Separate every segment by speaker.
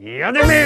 Speaker 1: Jademy!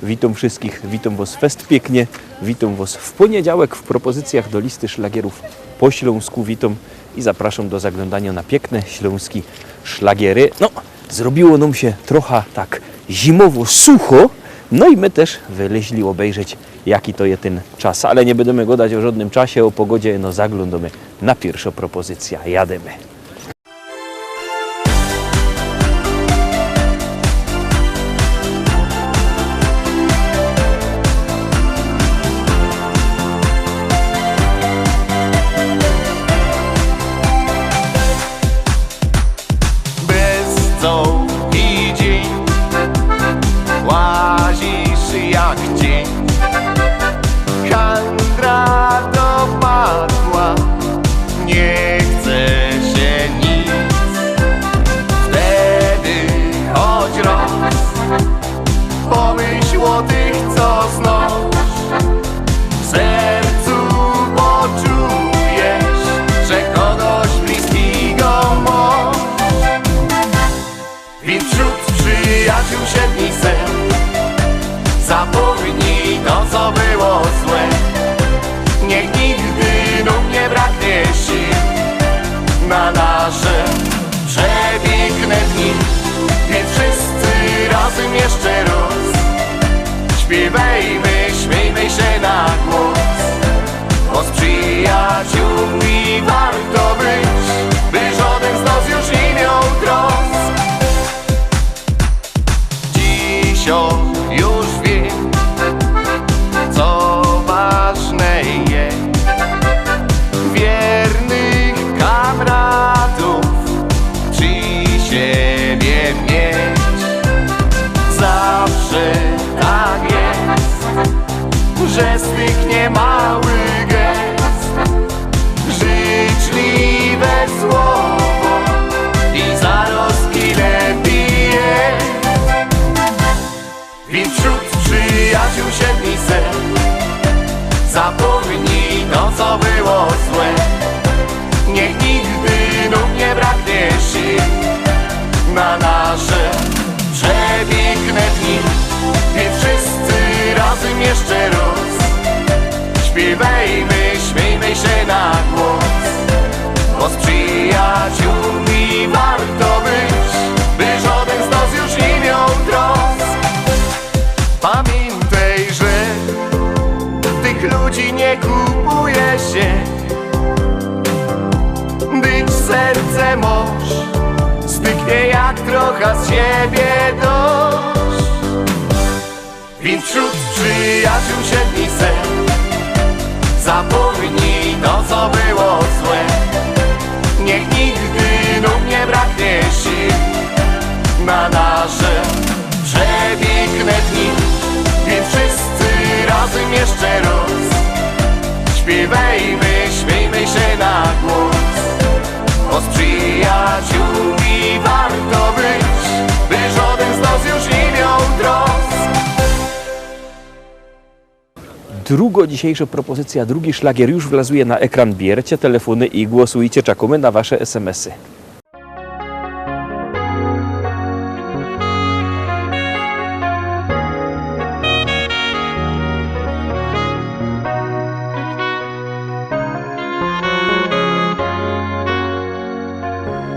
Speaker 2: Witam wszystkich, witam Was fest pięknie, witam Was w poniedziałek w propozycjach do listy szlagierów po śląsku. Witam i zapraszam do zaglądania na piękne śląskie szlagiery. No, zrobiło nam się trochę tak zimowo sucho, no i my też wyleźli obejrzeć, jaki to jest ten czas. Ale nie będziemy gadać o żadnym czasie, o pogodzie, no zaglądamy na pierwszą propozycję. Jademy.
Speaker 3: I dzień łazisz jak dzień, handra dopadła, nie chce się nic. Wtedy choć raz pomyśl o tych, co znasz, w sercu poczujesz, że kogoś bliskiego masz. Więc wśród przyjaciół siedmi sen zapomnij to, co było złe. Niech nigdy nam nie braknie sił na nasze przepiękne dni. Więc wszyscy razem jeszcze raz śpiewajmy, śmiejmy się na głos, bo z przyjaciółmi warto być, by żaden z nas już nie miał trosk. Już wiem, co ważne jest, wiernych kamratów przy siebie mieć. Zawsze tak jest, że z tych niemałych gest życzliwe słowo i zaroski lepiej jest. Więc wśród przyjaciół siedmi sen zapomnij to, co było złe. Niech nigdy nam nie braknie sił na nasze przepiękne dni. Więc wszyscy razem jeszcze raz śpiewajmy, śmiejmy się na głos, bo z przyjaciółmi warto być, by żaden z nas już nie miał trosk. Pamiętaj, że tych ludzi nie kupuje się, być serce moż styknie jak trochę z siebie dość. Więc wśród przyjaciół siedmi sen zapomnij to, co było złe. Niech nigdy nam nie braknie sił na nasze przepiękne dni. Więc wszyscy razem jeszcze raz śpiewajmy, śmiejmy się na głos, bo z przyjaciółmi warto być, by żaden z nas już nie miał trosk.
Speaker 2: Druga dzisiejsza propozycja, drugi szlagier już wlazuje na ekran. Bierzcie telefony i głosujcie, czekamy na Wasze SMS-y.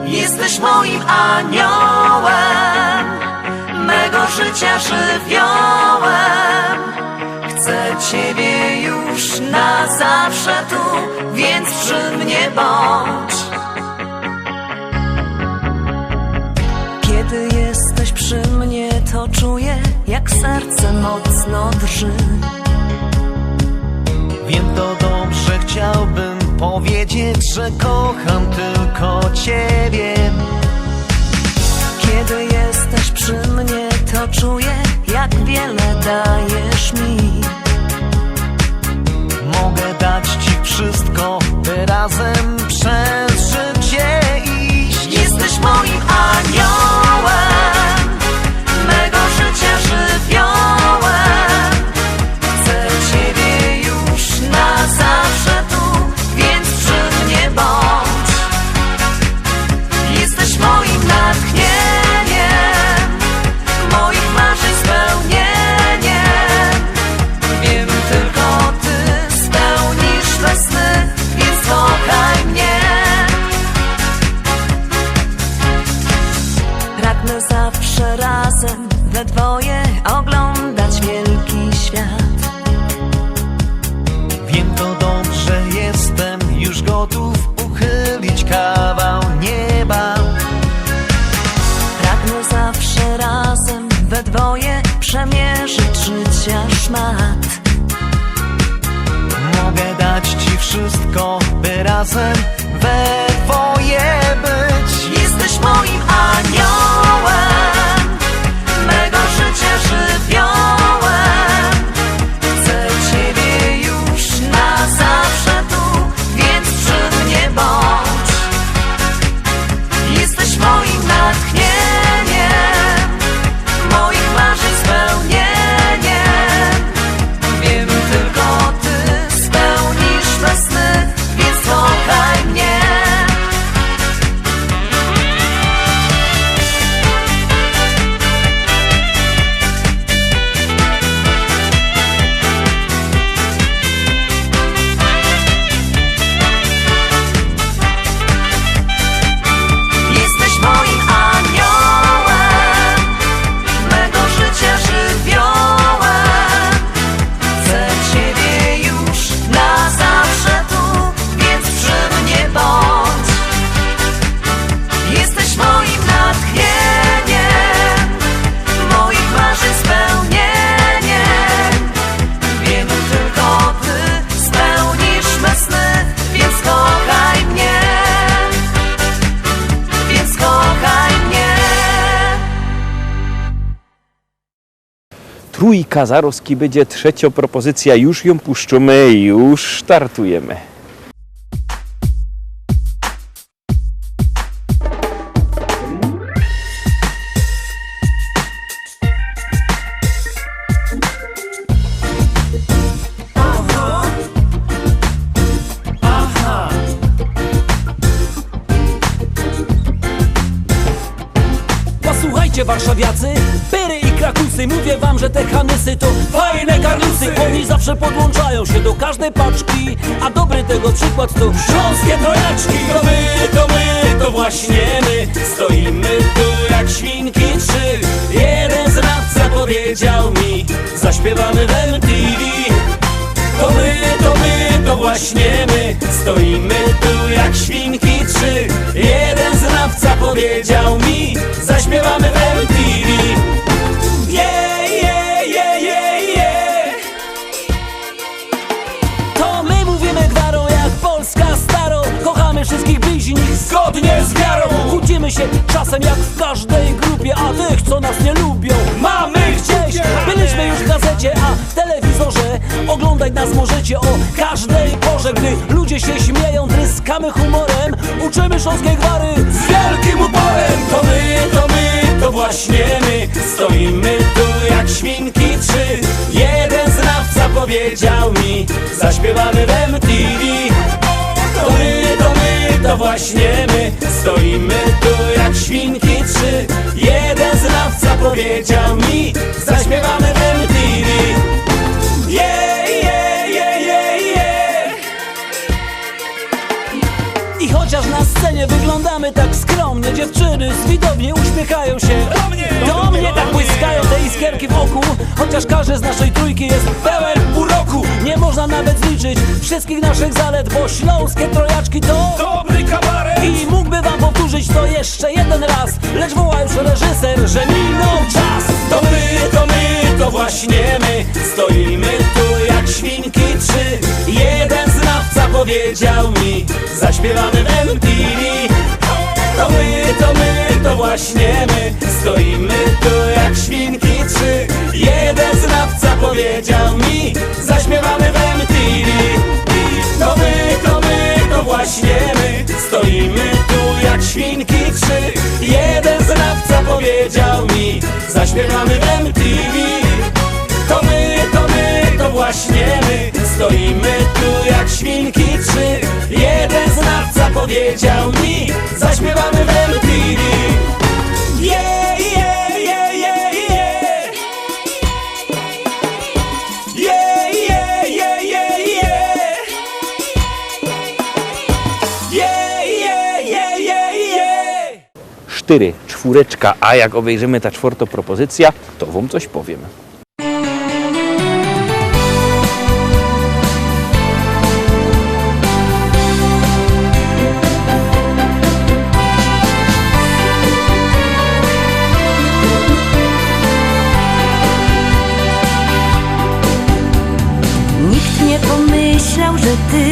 Speaker 4: Jesteś moim aniołem, mego życia żywiołem. Chcę Ciebie już na zawsze tu, więc przy mnie bądź. Kiedy jesteś przy mnie, to czuję, jak serce mocno drży.
Speaker 5: Wiem to dobrze, chciałbym powiedzieć, że kocham tylko Ciebie.
Speaker 4: Kiedy jesteś przy mnie, to czuję, jak wiele dajesz mi.
Speaker 5: Mogę dać Ci wszystko, by razem przez życie iść.
Speaker 4: Jesteś moim aniołem, mego życia żywiołem. życia szmat.
Speaker 5: Mogę dać ci wszystko, by razem we dwoje być.
Speaker 4: Jesteś moim aniołem, mego życia żywiołem. Chcę ciebie już na zawsze tu, więc przy mnie bądź. Jesteś moim natchnieniem, moich marzeń spełnieniem. Wiem, tylko ty spełnisz me sny, więc kochaj mnie. Jesteś moim aniołem, mego życia żywiołem. Chcę ciebie już na zawsze tu, więc przy mnie bądź. Jesteś moim natchnieniem, moich marzeń spełnieniem. Wiem, tylko ty spełnisz me sny, więc kochaj mnie. Więc kochaj mnie.
Speaker 2: Trójka Zaroski będzie trzecia propozycja, już ją puszczymy, już startujemy.
Speaker 1: Posłuchajcie warszawiacy, Pyry i Krakusy, mówię wam, że te Hanysy to fajne garnusy. Oni zawsze podłączają się do każdej paczki, a dobry tego przykład to śląskie trojaczki. To właśnie my, stoimy tu jak świnki trzy. Jeden znawca powiedział mi, zaśpiewamy w MTV. To właśnie my, stoimy tu jak świnki trzy. Jeden znawca powiedział mi, zaśpiewamy w MTV. To my mówimy gwarą jak Polska staro. Kochamy wszystkich bliźnich zgodnie z wiarą. Kłócimy się czasem jak w każdej grupie, a tych, co nas nie lubią, mamy gdzieś. Byliśmy już w gazecie, a w telewizorze. Oglądać nas możecie o każdej porze. Gdy ludzie się śmieją, tryskamy humorem. Uczymy śląskiej gwary z wielkim uporem. To właśnie my, stoimy tu jak świnki trzy. Jeden znawca powiedział mi, zaśpiewamy w MTV. To właśnie my, stoimy tu jak świnki trzy. Jeden znawca powiedział mi, zaśpiewamy w MTV. I chociaż na scenie wyglądamy tak skromnie, dziewczyny z widowni uśmiechają się do mnie tak błyskają te iskierki wokół. Chociaż każdy z naszej trójki jest pełen uroku. Nie można nawet zliczyć wszystkich naszych zalet, bo śląskie trojaczki to dobry kabaret. I mógłby wam powtórzyć to jeszcze jeden raz, lecz woła już reżyser, że minął czas. To właśnie my, stoimy tu jak świnki trzy. Jeden znawca powiedział mi, zaśpiewamy w MTV. To właśnie my, stoimy tu jak świnki trzy. Jeden znawca powiedział mi, zaśpiewamy w MTV. To właśnie my, stoimy tu jak świnki trzy. Jeden znawca powiedział mi, zaśpiewamy w MTV. To właśnie my, stoimy tu jak świnki trzy. Jeden znawca powiedział mi, zaśpiewamy w MTV.
Speaker 2: Cztery, czwóreczka, a jak obejrzymy ta czwarta propozycja, to wam coś powiem.
Speaker 4: myślał, że ty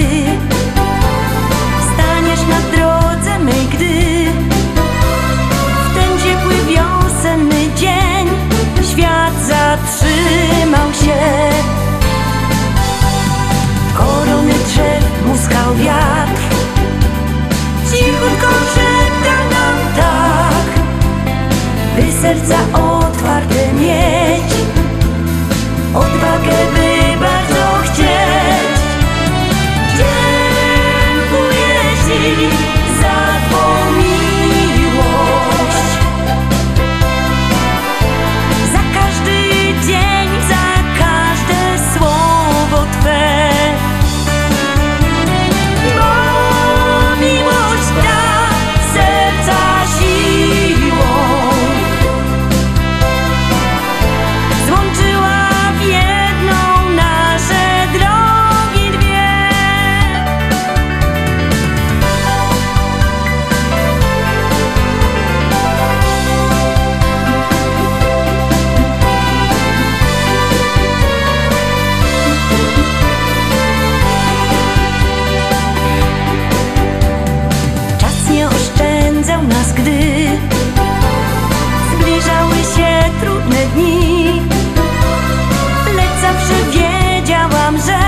Speaker 4: staniesz na drodze mej, gdy w ten ciepły wiosenny dzień świat zatrzymał się. Korony drzew muskał wiatr, cichutko szeptał nam tak, by serca otwarte mieć, odwagę by bardzo chcieć. Dziękuję Ci za Twą miłość, za każdy dzień, za każde słowo Twe. Bo miłość da serca siłą, złączyła w jedną nasze drogi dwie. Czas nie oszczędzał nas, gdy zbliżały się trudne dni, lecz zawsze wiedziałam, że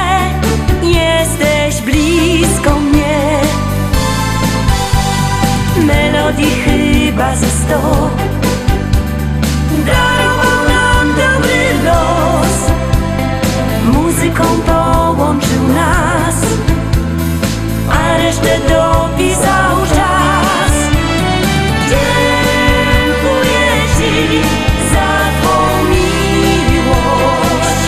Speaker 4: jesteś blisko mnie. Melodii chyba ze 100 darował nam dobry los, muzyką połączył nas, a resztę dopisał czas. Dziękuję Ci za Twą miłość,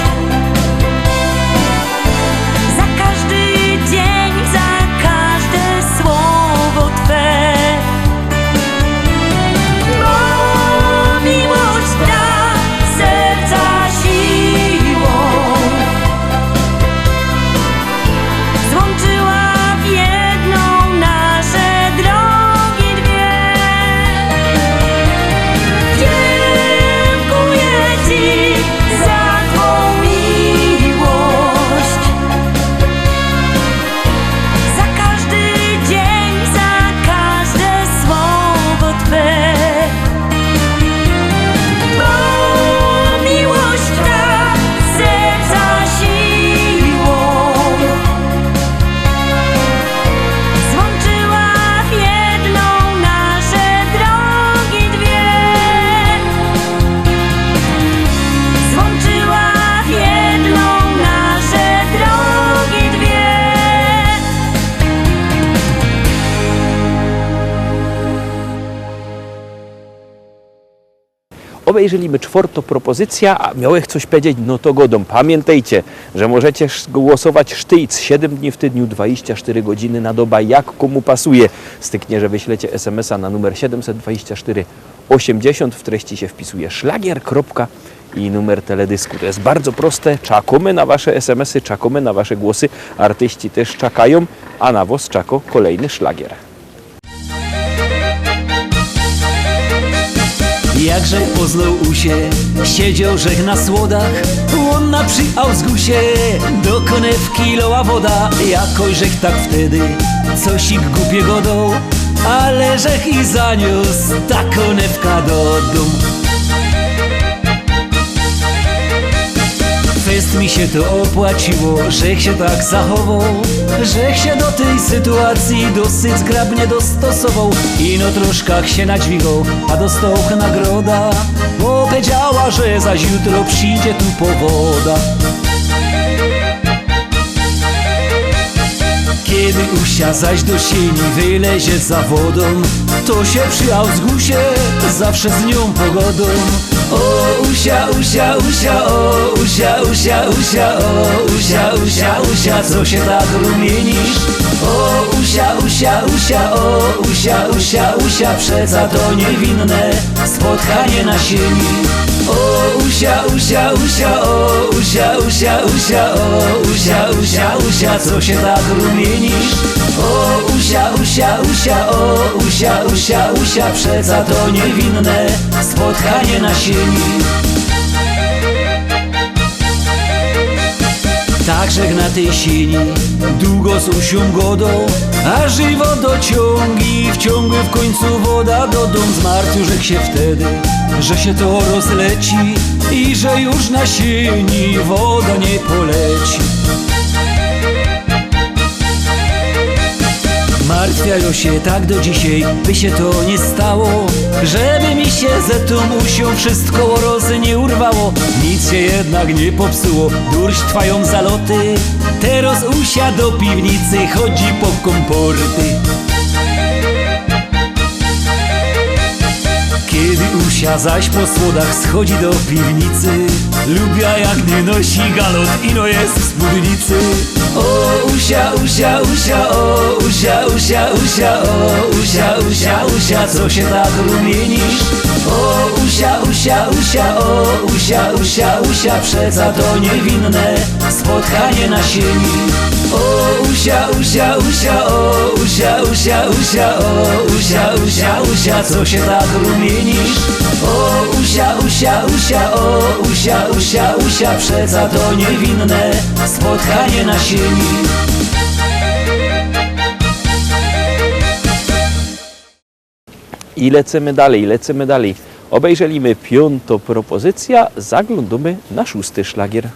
Speaker 4: za każdy dzień, za każde słowo Twe. Bo miłość da serca siłą, złączyła w jedną nasze drogi dwie. Dziękuję Ci za Twą miłość, za każdy dzień, za każde słowo Twe. Bo miłość da serca siłą, złączyła w jedną nasze drogi dwie. Złączyła w jedną nasze drogi dwie.
Speaker 2: Obejrzeliśmy czwartą propozycja, a miałeś coś powiedzieć, no to godą. Pamiętajcie, że możecie głosować sztyjc 7 dni w tygodniu, 24 godziny na dobę, jak komu pasuje. Styknie, że wyślecie SMS-a na numer 724 80, w treści się wpisuje szlagier, kropka i numer teledysku. To jest bardzo proste, czekamy na Wasze SMS-y, czekamy na Wasze głosy, artyści też czekają, a na was czeka kolejny szlagier.
Speaker 1: Jakże poznał usie, siedział żech na słodach, łonna przy Ausgusie, do konewki loła woda, jakoś żech tak wtedy cosik głupiego dał, ale żech i zaniósł ta konewka do domu. Fest mi się to opłaciło, żech się tak zachował, żech się do tej sytuacji dosyć zgrabnie dostosował. Ino troszkach się nadźwigał, a dostał nagroda, bo powiedziała, że zaś jutro przyjdzie tu powoda. Kiedy usia zaś do sieni wylezie za wodą, to się przy Ausgusie zawsze z nią pogodą. O usia, usia, usia, o usia, usia, usia, o usia, usia, usia, co się tak rumienisz? O usia, usia, usia, o usia, usia, usia, przeca to niewinne spotkanie na sieni. O usia, usia, usia, o usia, usia, usia, o usia, usia, usia, co się tak rumienisz? O usia, usia, usia, o usia, usia, usia, przeca to niewinne spotkanie na sieni. Także na tej sieni. Długo z usią godą, a żywo dociągi. Wciągły w końcu woda do dom. Zmartwił rzekł się wtedy, że się to rozleci i że już na sieni woda nie poleci. Martwiają się tak do dzisiaj, by się to nie stało, żeby mi się ze tą usią wszystko rozy nie urwało. Nic się jednak nie popsuło, durść trwają zaloty. Teraz usia do piwnicy chodzi po komporty. Kiedy usia zaś po słodach schodzi do piwnicy, lubia jak nie nosi galot, ino jest w spódnicy. O usia, usia, usia, o usia, usia, usia, o usia, usia, usia, co się tak rumienisz? O usia, usia, usia, o usia, usia, usia, przeca to niewinne spotkanie na sieni. O usia, usia, usia, o usia, usia, usia, o usia, usia, usia, co się tak rumienisz? O usia, usia, usia, o usia, usia, usia, przeca to niewinne spotkanie na sieni.
Speaker 2: I lecimy dalej, lecimy dalej. Obejrzeliśmy 5. propozycja, zaglądamy na 6. szlagier.